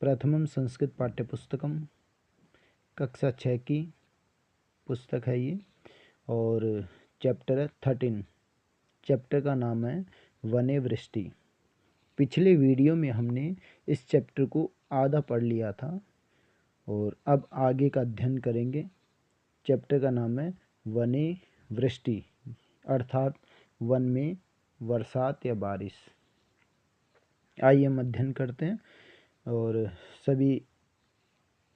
प्रथमम संस्कृत पाठ्यपुस्तकम, कक्षा 6 की पुस्तक है ये। और चैप्टर है 13। चैप्टर का नाम है वने वृष्टि। पिछले वीडियो में हमने इस चैप्टर को आधा पढ़ लिया था और अब आगे का अध्ययन करेंगे। चैप्टर का नाम है वने वृष्टि, अर्थात वन में बरसात या बारिश। आइए हम अध्ययन करते हैं और सभी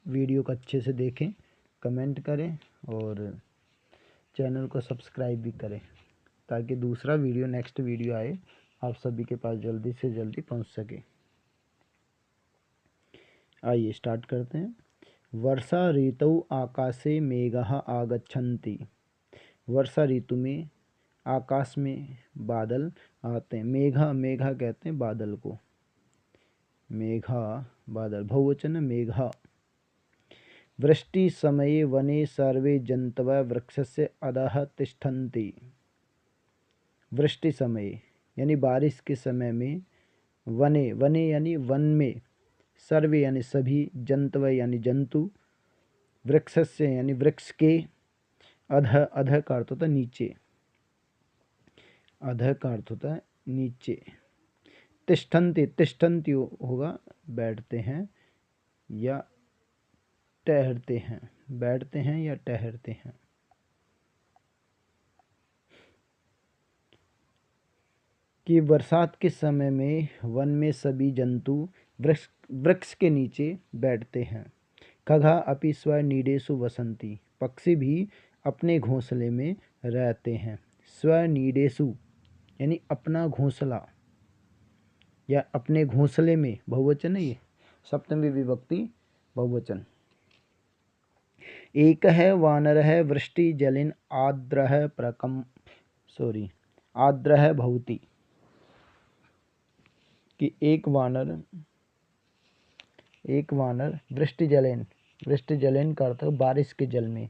वीडियो को अच्छे से देखें, कमेंट करें और चैनल को सब्सक्राइब भी करें ताकि दूसरा वीडियो, नेक्स्ट वीडियो आए आप सभी के पास जल्दी से जल्दी पहुंच सके। आइए स्टार्ट करते हैं। वर्षा ऋतु आकाशे मेघः आगच्छन्ति। वर्षा ऋतु में आकाश में बादल आते हैं। मेघा, मेघा कहते हैं बादल को। मेघा बादल, बहुवचन मेघा। वृष्टि समये वने सर्वे जन्तवः वृक्षस्य अधः तिष्ठन्ति। वृष्टि समय यानी बारिश के समय में वने, वने यानी वन में, सर्वे यानी सभी, जन्तवः यानी जंतु, वृक्षस्य यानी वृक्ष के, अधः, अधः का अर्थ होता है नीचे, अधः का अर्थ होता है नीचे। तिष्ठन्ति, तिष्ठन्ति होगा बैठते हैं या ठहरते हैं, बैठते हैं या ठहरते हैं। कि बरसात के समय में वन में सभी जंतु वृक्ष के नीचे बैठते हैं। खगा अपि स्वनीडेषु वसंती। पक्षी भी अपने घोंसले में रहते हैं। स्वनीडेषु यानी अपना घोंसला या अपने घोंसले में, बहुवचन है ये, सप्तमी विभक्ति बहुवचन। एक है वानरः वृष्टि जलिन आर्द्रः आर्द्रः भवति। कि एक वानर वृष्टि जलेन का अर्थ है बारिश के जल में,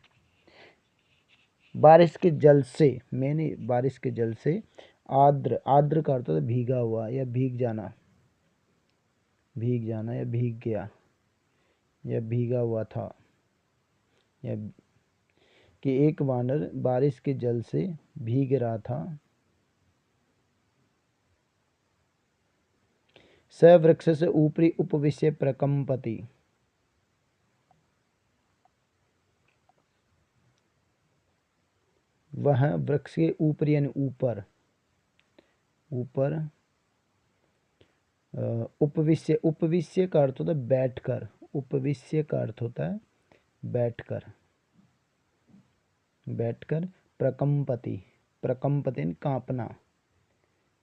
बारिश के जल से, मैंने बारिश के जल से, आर्द्र, आर्द्र का अर्थ है भीगा हुआ या भीग जाना, भीग जाना या भीग गया या भीगा हुआ था। या कि एक वानर बारिश के जल से भीग रहा था। स वृक्ष से ऊपरी उपविश्य प्रकंपति। वह वृक्ष के ऊपर यानी ऊपर, ऊपर उपविश्य, उपविश्य का अर्थ होता है बैठकर, उपविश्य का अर्थ होता है बैठकर, बैठकर। प्रकंपति, प्रकंपति कांपना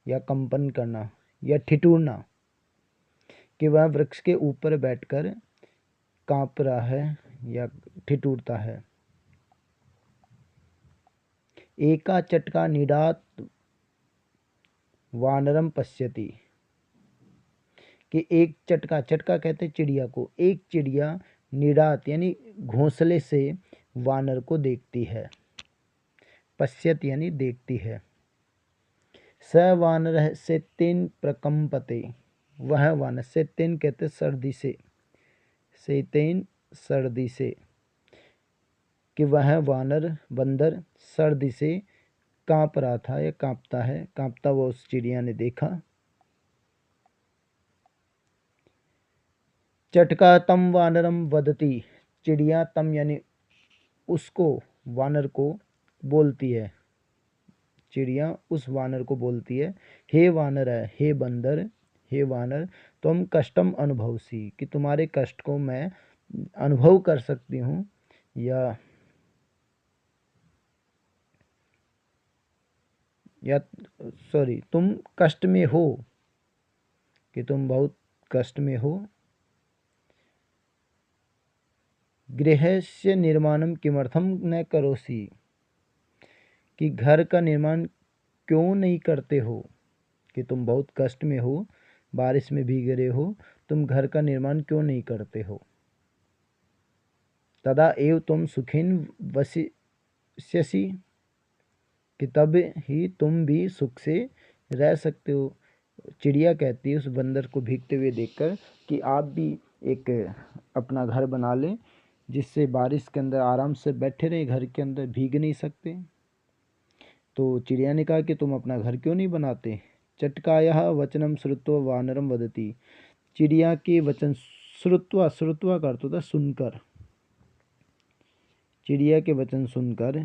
या कंपन करना या ठिठुरना। कि वह वृक्ष के ऊपर बैठकर कांप रहा है या ठिठुरता है। एका चटका निडात वानरम पश्यति। कि एक चटका, चटका कहते हैं चिड़िया को, एक चिड़िया निडात यानी घोंसले से वानर को देखती है। पश्यति यानी देखती है। स वानर से तीन प्रकंपते। वह वानर, से तीन कहते सर्दी से तीन सर्दी से। कि वह वानर, बंदर सर्दी से कांप रहा था या कांपता है, कांपता हुआ उस चिड़िया ने देखा। चटका तम वानरम वदती। चिड़िया तम यानी उसको, वानर को बोलती है, चिड़िया उस वानर को बोलती है, हे वानर है, हे बंदर, हे वानर, तुम कष्टम अनुभवसी। कि तुम्हारे कष्ट को मैं अनुभव कर सकती हूँ, या सॉरी, तुम कष्ट में हो, कि तुम बहुत कष्ट में हो। गृहस्य निर्माणम किमर्थम न करोसि। कि घर का निर्माण क्यों नहीं करते हो, कि तुम बहुत कष्ट में हो, बारिश में भीग रहे हो, तुम घर का निर्माण क्यों नहीं करते हो। तदा एव तुम सुखिन वसिष्यसि। कि तब ही तुम भी सुख से रह सकते हो। चिड़िया कहती है उस बंदर को भीगते हुए देखकर कि आप भी एक अपना घर बना लें, जिससे बारिश के अंदर आराम से बैठे रहें, घर के अंदर भीग नहीं सकते। तो चिड़िया ने कहा कि तुम अपना घर क्यों नहीं बनाते। चटकायः वचनम श्रुत्वा वानरम वदति। चिड़िया के वचन श्रुत्वा, श्रुत्वा का अर्थ होता है सुनकर, चिड़िया के वचन सुनकर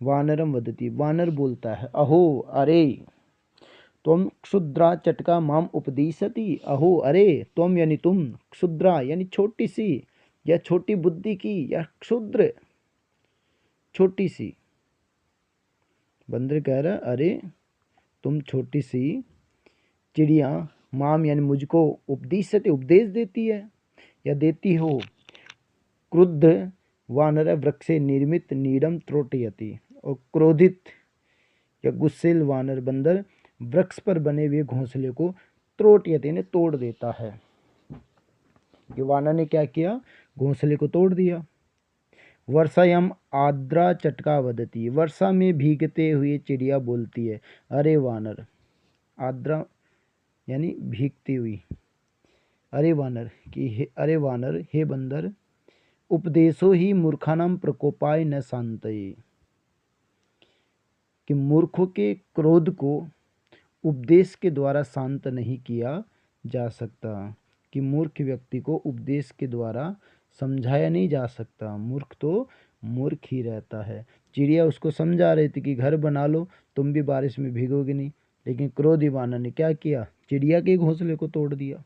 वानरम वदति, वानर बोलता है, अहो अरे तुम क्षुद्रा चटका माम उपदिशति। अहो अरे, तुम यानी तुम, क्षुद्रा यानी छोटी सी या छोटी बुद्धि की, या क्षुद्र छोटी सी। बंदर कह रहा, अरे तुम छोटी सी चिड़िया, माम यानी मुझको, उपदिशति उपदेश देती है या देती हो। क्रुद्ध वानर वृक्षे निर्मित नीडम त्रोटयति। और क्रोधित या गुस्सेल वानर बंदर वृक्ष पर बने हुए घोंसले को त्रोटयति ने तोड़ देता है। ये वानर ने क्या किया, घोंसले को तोड़ दिया। वर्षायाम आर्द्रा चटका वदति। वर्षा में भीगते हुए चिड़िया बोलती है, अरे वानर, आर्द्रा यानी भीगती हुई, अरे वानर कि अरे वानर, हे बंदर, उपदेशो ही मूर्खानाम प्रकोपाय न शांतये। कि मूर्खों के क्रोध को उपदेश के द्वारा शांत नहीं किया जा सकता, कि मूर्ख व्यक्ति को उपदेश के द्वारा समझाया नहीं जा सकता, मूर्ख तो मूर्ख ही रहता है। चिड़िया उसको समझा रही थी कि घर बना लो, तुम भी बारिश में भीगोगे नहीं, लेकिन क्रोधी वानर ने क्या किया, चिड़िया के घोंसले को तोड़ दिया।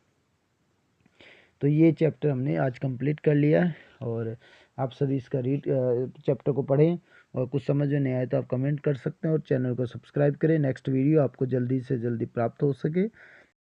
तो ये चैप्टर हमने आज कंप्लीट कर लिया है, और आप सभी इसका चैप्टर को पढ़ें, और कुछ समझ में नहीं आए तो आप कमेंट कर सकते हैं, और चैनल को सब्सक्राइब करें। नेक्स्ट वीडियो आपको जल्दी से जल्दी प्राप्त हो सके।